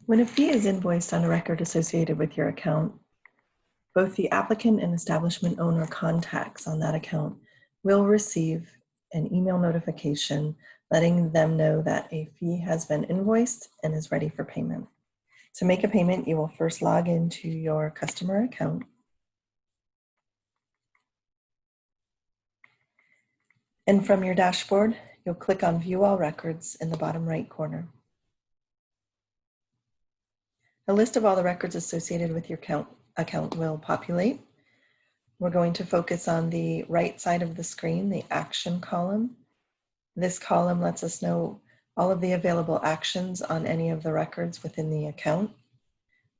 When a fee is invoiced on a record associated with your account, both the applicant and establishment owner contacts on that account will receive an email notification letting them know that a fee has been invoiced and is ready for payment. To make a payment, you will first log into your customer account. And from your dashboard, you'll click on View All Records in the bottom right corner. A list of all the records associated with your account will populate. We're going to focus on the right side of the screen, the action column. This column lets us know all of the available actions on any of the records within the account.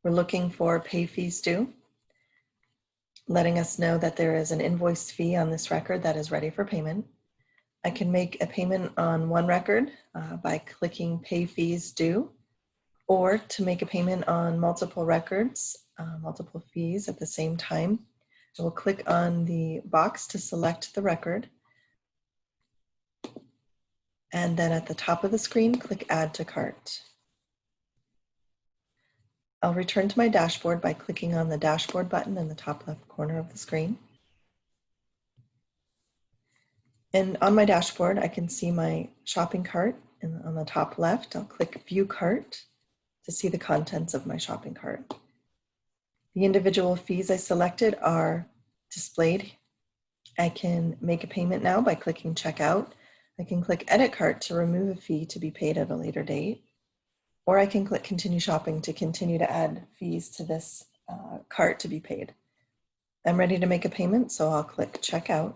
We're looking for pay fees due, letting us know that there is an invoiced fee on this record that is ready for payment. I can make a payment on one record by clicking Pay Fees Due, or to make a payment on multiple records, multiple fees at the same time. I will click on the box to select the record. And then at the top of the screen, click Add to Cart. I'll return to my dashboard by clicking on the dashboard button in the top left corner of the screen. And on my dashboard, I can see my shopping cart. And on the top left, I'll click View Cart to see the contents of my shopping cart. The individual fees I selected are displayed. I can make a payment now by clicking Checkout. I can click Edit Cart to remove a fee to be paid at a later date. Or I can click Continue Shopping to continue to add fees to this cart to be paid. I'm ready to make a payment, so I'll click Checkout.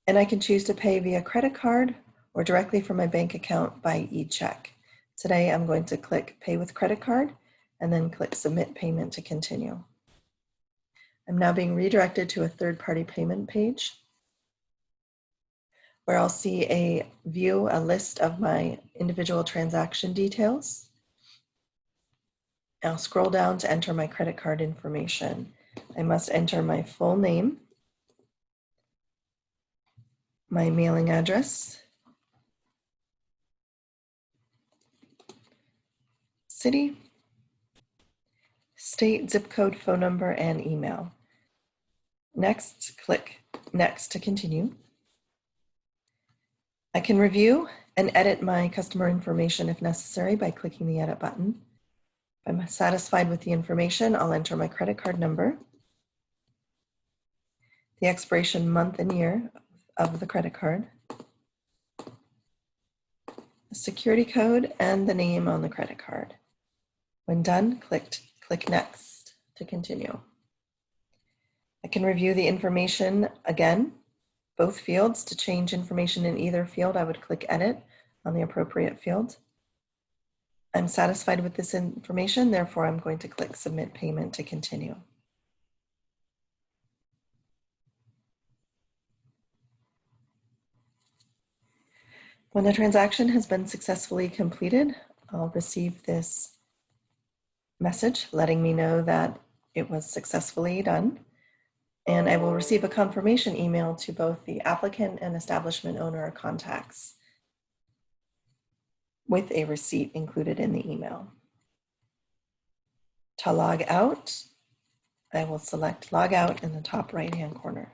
And I can choose to pay via credit card or directly from my bank account by e-check. Today, I'm going to click Pay with Credit Card and then click Submit Payment to continue. I'm now being redirected to a third-party payment page where I'll see a list of my individual transaction details. I'll scroll down to enter my credit card information. I must enter my full name, my mailing address, city, state, zip code, phone number, and email. Next, click Next to continue. I can review and edit my customer information if necessary by clicking the Edit button. If I'm satisfied with the information, I'll enter my credit card number, the expiration month and year of the credit card, the security code, and the name on the credit card. When done, click Next to continue. I can review the information again, both fields. To change information in either field, I would click Edit on the appropriate field. I'm satisfied with this information, therefore I'm going to click Submit Payment to continue. When the transaction has been successfully completed, I'll receive this message letting me know that it was successfully done. And I will receive a confirmation email to both the applicant and establishment owner contacts with a receipt included in the email. To log out, I will select Log Out in the top right-hand corner.